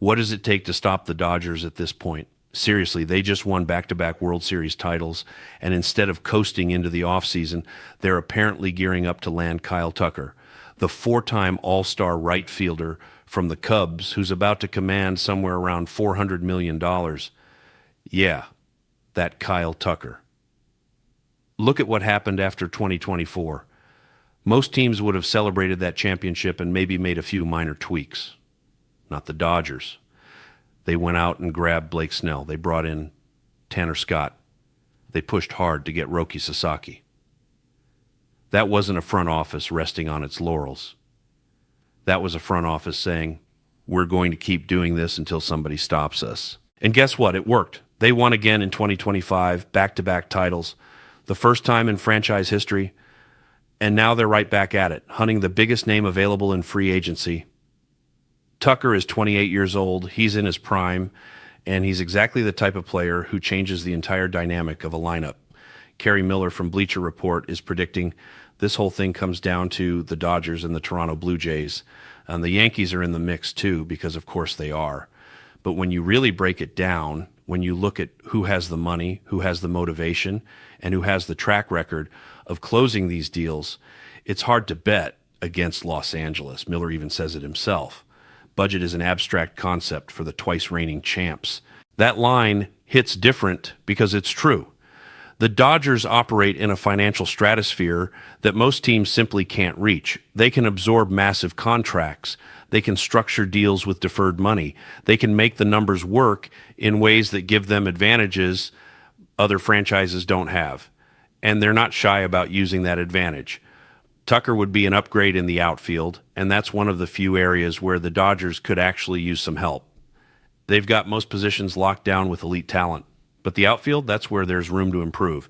What does it take to stop the Dodgers at this point? Seriously, they just won back-to-back World Series titles, and instead of coasting into the offseason, they're apparently gearing up to land Kyle Tucker, the four-time All-Star right fielder from the Cubs, who's about to command somewhere around $400 million. Yeah, that Kyle Tucker. Look at what happened after 2024. Most teams would have celebrated that championship and maybe made a few minor tweaks. Not the Dodgers. They went out and grabbed Blake Snell. They brought in Tanner Scott. They pushed hard to get Roki Sasaki. That wasn't a front office resting on its laurels. That was a front office saying, we're going to keep doing this until somebody stops us. And guess what? It worked. They won again in 2025, back-to-back titles, the first time in franchise history, and now they're right back at it, hunting the biggest name available in free agency. Tucker is 28 years old, he's in his prime, and he's exactly the type of player who changes the entire dynamic of a lineup. Kerry Miller from Bleacher Report is predicting this whole thing comes down to the Dodgers and the Toronto Blue Jays. And the Yankees are in the mix too, because of course they are. But when you really break it down, when you look at who has the money, who has the motivation, and who has the track record of closing these deals, it's hard to bet against Los Angeles. Miller even says it himself. Budget is an abstract concept for the twice reigning champs. That line hits different because it's true. The Dodgers operate in a financial stratosphere that most teams simply can't reach. They can absorb massive contracts. They can structure deals with deferred money. They can make the numbers work in ways that give them advantages other franchises don't have. And they're not shy about using that advantage. Tucker would be an upgrade in the outfield, and that's one of the few areas where the Dodgers could actually use some help. They've got most positions locked down with elite talent, but the outfield, that's where there's room to improve.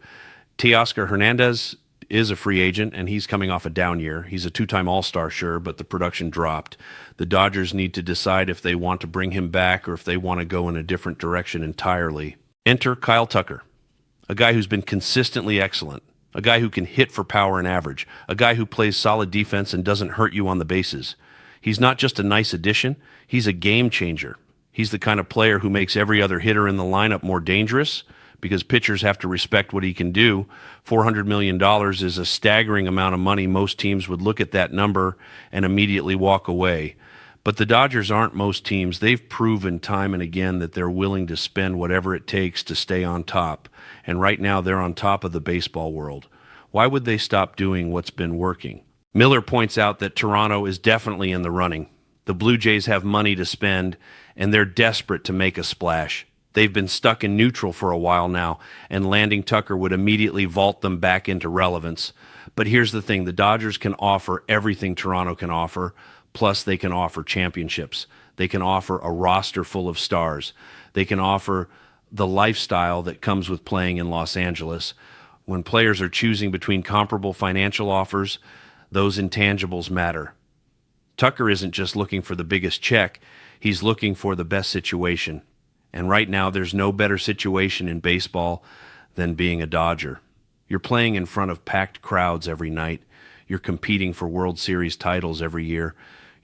Teoscar Hernandez is a free agent, and he's coming off a down year. He's a two-time All-Star, sure, but the production dropped. The Dodgers need to decide if they want to bring him back or if they want to go in a different direction entirely. Enter Kyle Tucker, a guy who's been consistently excellent. A guy who can hit for power and average. A guy who plays solid defense and doesn't hurt you on the bases. He's not just a nice addition, he's a game changer. He's the kind of player who makes every other hitter in the lineup more dangerous because pitchers have to respect what he can do. $400 million is a staggering amount of money. Most teams would look at that number and immediately walk away. But the Dodgers aren't most teams. They've proven time and again that they're willing to spend whatever it takes to stay on top. And right now they're on top of the baseball world. Why would they stop doing what's been working? Miller points out that Toronto is definitely in the running. The Blue Jays have money to spend, and they're desperate to make a splash. They've been stuck in neutral for a while now, and landing Tucker would immediately vault them back into relevance. But here's the thing, the Dodgers can offer everything Toronto can offer, plus they can offer championships. They can offer a roster full of stars. They can offer the lifestyle that comes with playing in Los Angeles. When players are choosing between comparable financial offers, those intangibles matter. Tucker isn't just looking for the biggest check, he's looking for the best situation. And right now, there's no better situation in baseball than being a Dodger. You're playing in front of packed crowds every night. You're competing for World Series titles every year.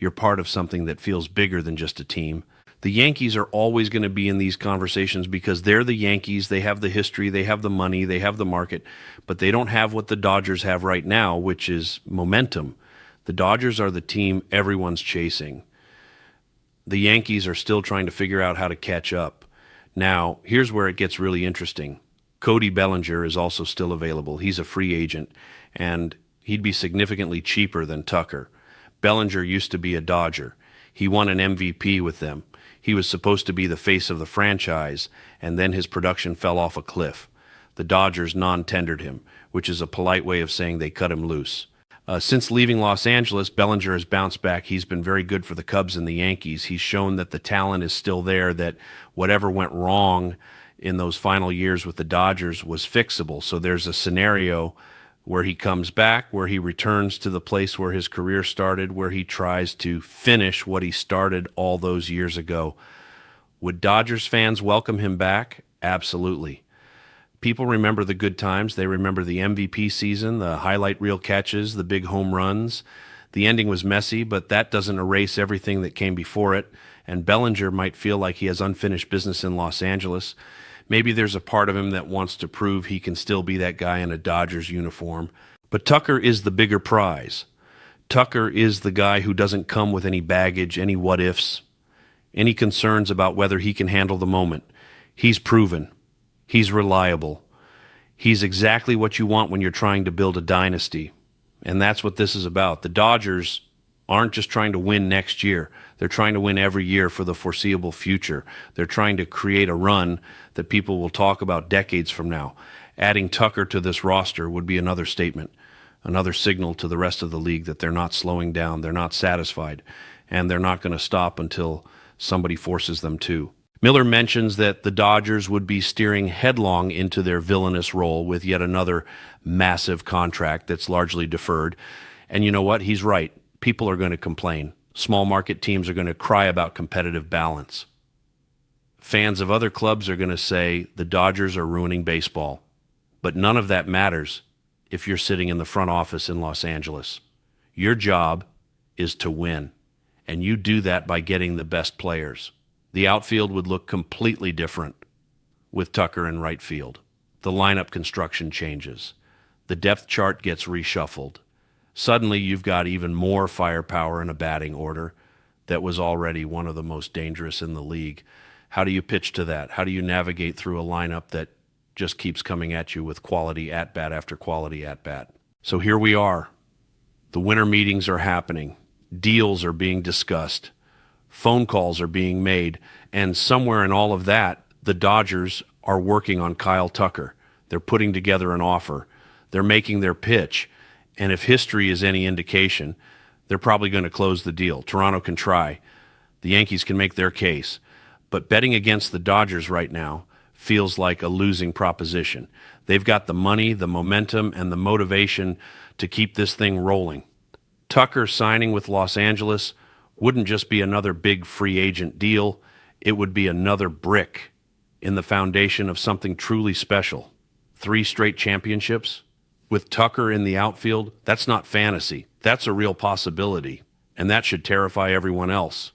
You're part of something that feels bigger than just a team. The Yankees are always going to be in these conversations because they're the Yankees. They have the history, they have the money, they have the market, but they don't have what the Dodgers have right now, which is momentum. The Dodgers are the team everyone's chasing. The Yankees are still trying to figure out how to catch up. Now, here's where it gets really interesting. Cody Bellinger is also still available. He's a free agent, and he'd be significantly cheaper than Tucker. Bellinger used to be a Dodger. He won an MVP with them. He was supposed to be the face of the franchise, and then his production fell off a cliff. The Dodgers non-tendered him, which is a polite way of saying they cut him loose. Since leaving Los Angeles, Bellinger has bounced back. He's been very good for the Cubs and the Yankees. He's shown that the talent is still there, that whatever went wrong in those final years with the Dodgers was fixable. So there's a scenario where he comes back, where he returns to the place where his career started, where he tries to finish what he started all those years ago. Would Dodgers fans welcome him back? Absolutely. People remember the good times. They remember the MVP season, the highlight reel catches, the big home runs. The ending was messy, but that doesn't erase everything that came before it. and Bellinger might feel like he has unfinished business in Los Angeles. Maybe there's a part of him that wants to prove he can still be that guy in a Dodgers uniform. But Tucker is the bigger prize. Tucker is the guy who doesn't come with any baggage, any what-ifs, any concerns about whether he can handle the moment. He's proven. He's reliable. He's exactly what you want when you're trying to build a dynasty. And that's what this is about. The Dodgers aren't just trying to win next year. They're trying to win every year for the foreseeable future. They're trying to create a run that people will talk about decades from now. Adding Tucker to this roster would be another statement, another signal to the rest of the league that they're not slowing down, they're not satisfied, and they're not going to stop until somebody forces them to. Miller mentions that the Dodgers would be steering headlong into their villainous role with yet another massive contract that's largely deferred. And you know what? He's right. People are going to complain. Small market teams are going to cry about competitive balance. Fans of other clubs are going to say the Dodgers are ruining baseball. But none of that matters if you're sitting in the front office in Los Angeles. Your job is to win, and you do that by getting the best players. The outfield would look completely different with Tucker in right field. The lineup construction changes. The depth chart gets reshuffled. Suddenly, you've got even more firepower in a batting order that was already one of the most dangerous in the league. How do you pitch to that? How do you navigate through a lineup that just keeps coming at you with quality at-bat after quality at-bat? So here we are. The winter meetings are happening. Deals are being discussed. Phone calls are being made. And somewhere in all of that, the Dodgers are working on Kyle Tucker. They're putting together an offer. They're making their pitch. And if history is any indication, they're probably going to close the deal. Toronto can try. The Yankees can make their case. But betting against the Dodgers right now feels like a losing proposition. They've got the money, the momentum, and the motivation to keep this thing rolling. Tucker signing with Los Angeles wouldn't just be another big free agent deal. It would be another brick in the foundation of something truly special. 3 straight championships with Tucker in the outfield. That's not fantasy. That's a real possibility, and that should terrify everyone else.